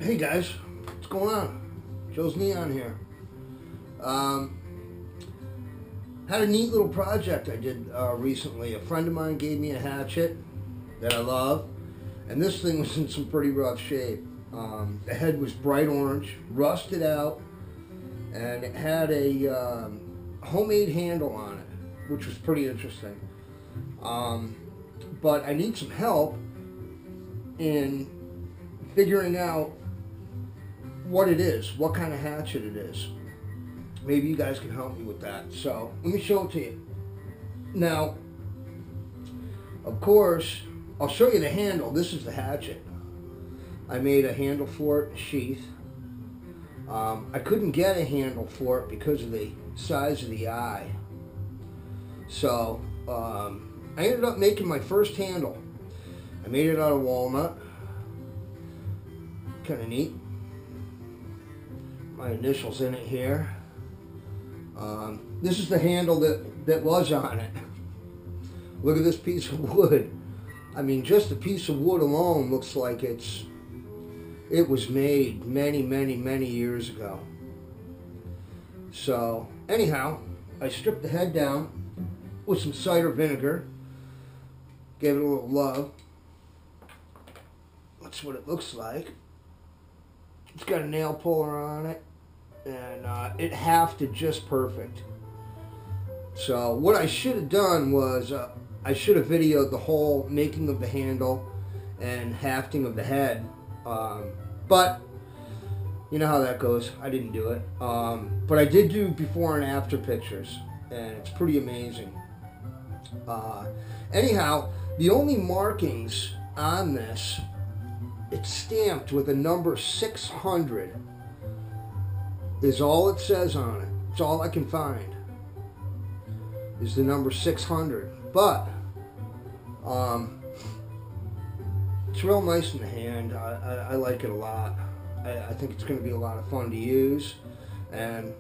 Hey guys, what's going on? Joe's Neon here. Had a neat little project I did recently. A friend of mine gave me a hatchet that I love, and this thing was in some pretty rough shape. The head was bright orange, rusted out, and it had a homemade handle on it, which was pretty interesting. But I need some help in figuring out what it is, what kind of hatchet it is. Maybe you guys can help me with that. So let me show it to you. Now, of course, I'll show you the handle. This is the hatchet. I made a handle for it, a sheath. I couldn't get a handle for it because of the size of the eye. So I ended up making my first handle. I made it out of walnut. Kind of neat. My initials in it here. This is the handle that was on it. Look at this piece of wood. I mean, just a piece of wood alone looks like it was made many years ago. So anyhow, I stripped the head down with some cider vinegar, gave it a little love. That's what it looks like. It's got a nail puller on it, and it hafted just perfect. So what I should have done was I should have videoed the whole making of the handle and hafting of the head, but you know how that goes. I didn't do it, but I did do before and after pictures, and it's pretty amazing. Anyhow, the only markings on this, it's stamped with a number 600, is all it says on it. It's all I can find is the number 600. But it's real nice in the hand. I like it a lot. I think it's going to be a lot of fun to use. And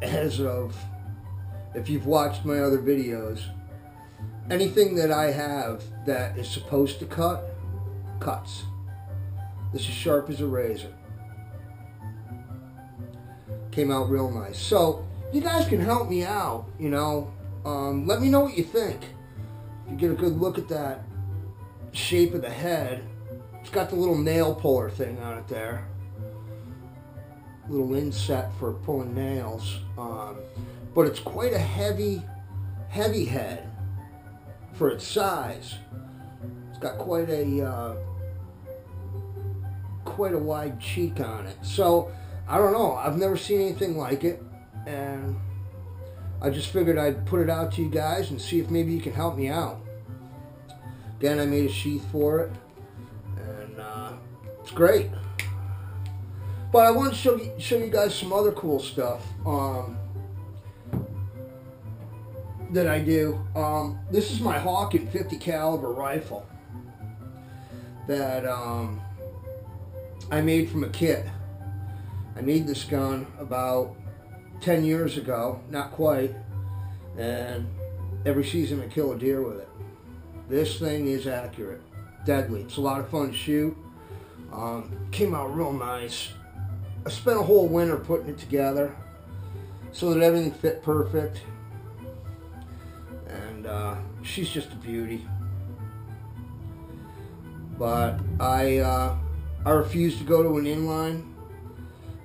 as of, if you've watched my other videos, anything that I have that is supposed to cut, cuts. This is sharp as a razor. Came out real nice. So you guys can help me out, you know. Let me know what you think. If you get a good look at that shape of the head, it's got the little nail puller thing on it there. Little inset for pulling nails. But it's quite a heavy head for its size. It's got quite a wide cheek on it. So I don't know, I've never seen anything like it, and I just figured I'd put it out to you guys and see if maybe you can help me out. Again, I made a sheath for it, and it's great. But I want to show you guys some other cool stuff that I do. This is my Hawken 50 caliber rifle that I made from a kit. I made this gun about 10 years ago, not quite, and every season I kill a deer with it. This thing is accurate, deadly. It's a lot of fun to shoot. Came out real nice. I spent a whole winter putting it together so that everything fit perfect, and she's just a beauty. But I refuse to go to an inline.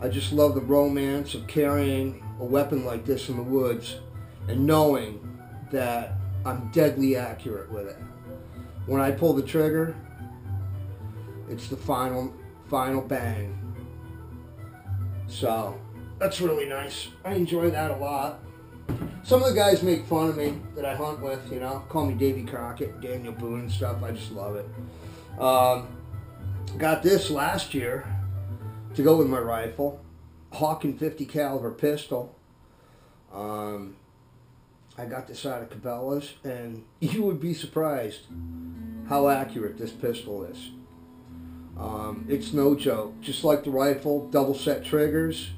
I just love the romance of carrying a weapon like this in the woods and knowing that I'm deadly accurate with it. When I pull the trigger, it's the final bang. So that's really nice. I enjoy that a lot. Some of the guys make fun of me that I hunt with, you know, call me Davy Crockett, Daniel Boone and stuff. I just love it. Got this last year to go with my rifle, Hawken 50 caliber pistol. I got this out of Cabela's, and you would be surprised how accurate this pistol is. It's no joke. Just like the rifle, double set triggers.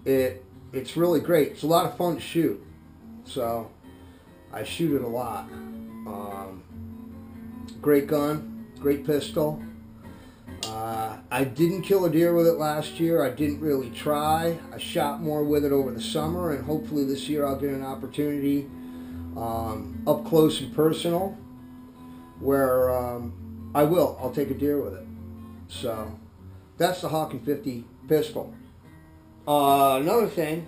It's really great. It's a lot of fun to shoot, so I shoot it a lot. Great gun, great pistol. I didn't kill a deer with it last year. I didn't really try. I shot more with it over the summer, and hopefully this year I'll get an opportunity up close and personal where I'll take a deer with it. So that's the Hawken 50 pistol. Another thing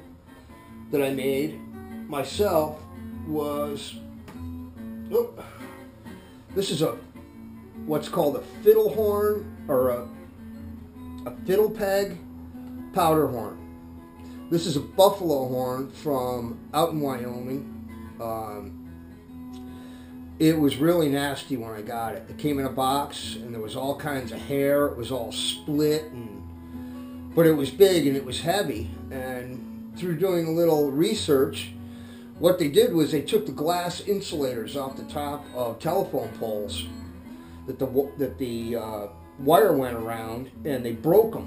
that I made myself was, this is what's called a fiddle horn, or a fiddle peg powder horn. This is a buffalo horn from out in Wyoming. It was really nasty when I got it. It came in a box and there was all kinds of hair. It was all split, but it was big and it was heavy. And through doing a little research, what they did was they took the glass insulators off the top of telephone poles that the wire went around, and they broke them,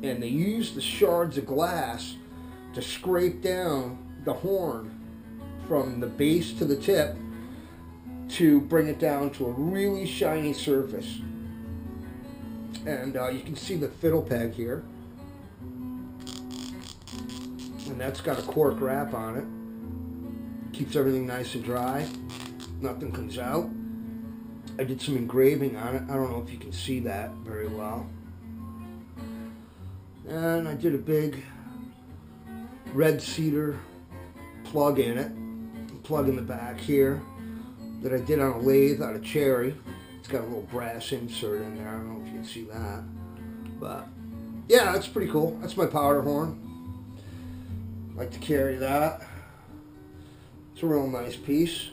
and they used the shards of glass to scrape down the horn from the base to the tip to bring it down to a really shiny surface. And you can see the fiddle peg here, and that's got a cork wrap on it. Keeps everything nice and dry, nothing comes out. I did some engraving on it. I don't know if you can see that very well. And I did a big red cedar plug in it, plug in the back here, that I did on a lathe out of cherry. It's got a little brass insert in there. I don't know if you can see that. But yeah, that's pretty cool. That's my powder horn. I like to carry that. It's a real nice piece.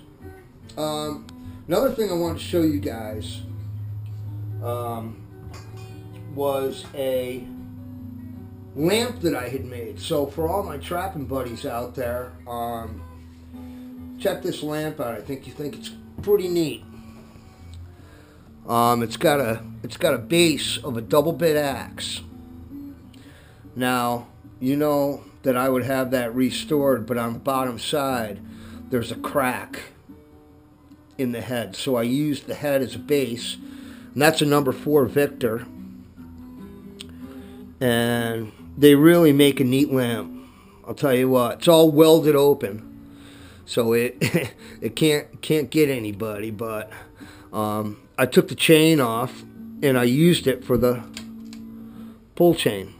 Another thing I wanted to show you guys was a lamp that I had made. So for all my trapping buddies out there, check this lamp out. I think you think it's pretty neat. It's got a base of a double bit axe. Now, you know that I would have that restored, but on the bottom side there's a crack in the head, so I used the head as a base, and that's a number 4 Victor, and they really make a neat lamp. I'll tell you what, it's all welded open, so it it can't get anybody. But I took the chain off and I used it for the pull chain.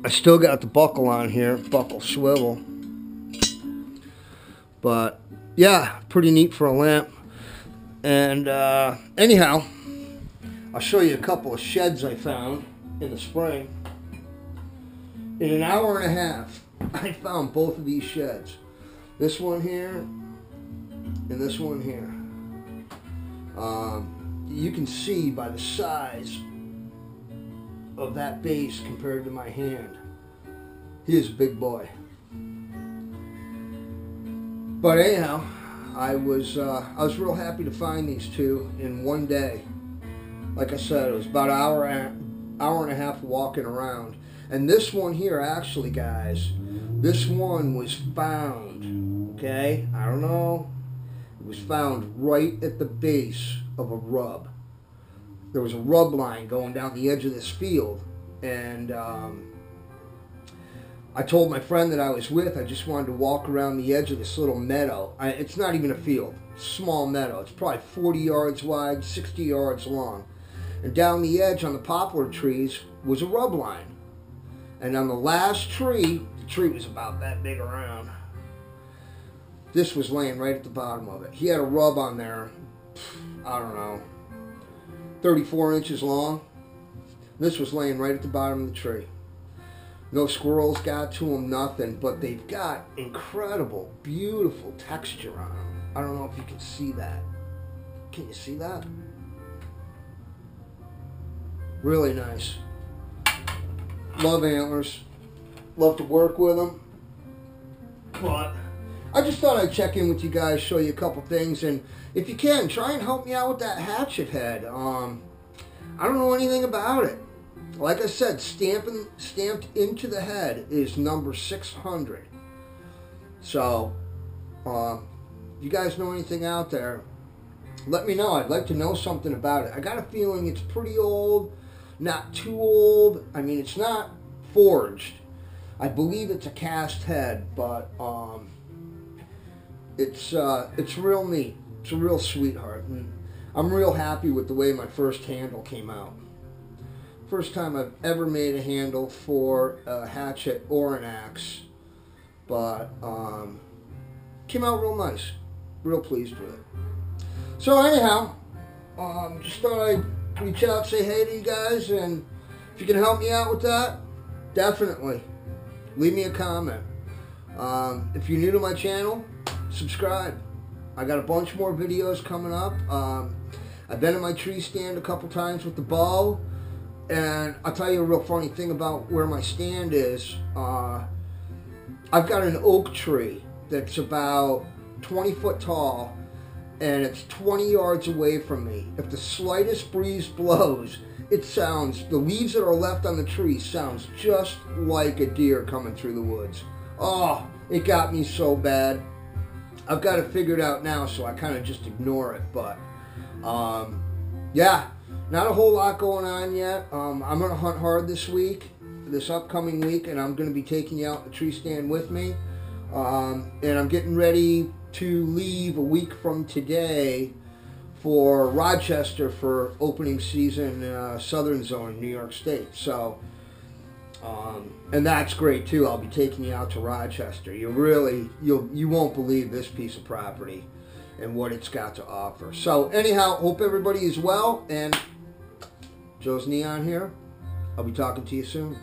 I still got the buckle on here, buckle swivel, but yeah, pretty neat for a lamp. And anyhow, I'll show you a couple of sheds I found in the spring. In an hour and a half, I found both of these sheds. This one here and this one here. You can see by the size of that base compared to my hand. He is a big boy. But anyhow, I was real happy to find these two in one day. Like I said, it was about an hour and a half walking around. And this one here, actually, guys, this one was found, okay? I don't know. It was found right at the base of a rub. There was a rub line going down the edge of this field, and I told my friend that I was with, I just wanted to walk around the edge of this little meadow. It's not even a field, it's a small meadow. It's probably 40 yards wide, 60 yards long. And down the edge on the poplar trees was a rub line. And on the last tree, the tree was about that big around, this was laying right at the bottom of it. He had a rub on there, I don't know, 34 inches long. This was laying right at the bottom of the tree. No squirrels got to them, nothing, but they've got incredible, beautiful texture on them. I don't know if you can see that. Can you see that? Really nice. Love antlers. Love to work with them. But I just thought I'd check in with you guys, show you a couple things, and if you can, try and help me out with that hatchet head. I don't know anything about it. Like I said, stamped into the head is number 600. So, if you guys know anything out there, let me know. I'd like to know something about it. I got a feeling it's pretty old, not too old. I mean, it's not forged. I believe it's a cast head, but it's real neat. It's a real sweetheart, and I'm real happy with the way my first handle came out. First time I've ever made a handle for a hatchet or an axe, but came out real nice. Real pleased with it. So anyhow, just thought I'd reach out, say hey to you guys, and if you can help me out with that, definitely leave me a comment. If you're new to my channel, subscribe. I got a bunch more videos coming up. I've been in my tree stand a couple times with the bow, and I'll tell you a real funny thing about where my stand is. I've got an oak tree that's about 20 foot tall, and it's 20 yards away from me. If the slightest breeze blows, it sounds, the leaves that are left on the tree sounds just like a deer coming through the woods. Oh, it got me so bad. I've got it figured out now, so I kind of just ignore it, but yeah, not a whole lot going on yet. I'm going to hunt hard this upcoming week, and I'm going to be taking you out the tree stand with me. And I'm getting ready to leave a week from today for Rochester for opening season Southern Zone in New York State. So, and that's great too. I'll be taking you out to Rochester. You won't believe this piece of property and what it's got to offer. So anyhow, hope everybody is well, and Joe's Neon here. I'll be talking to you soon.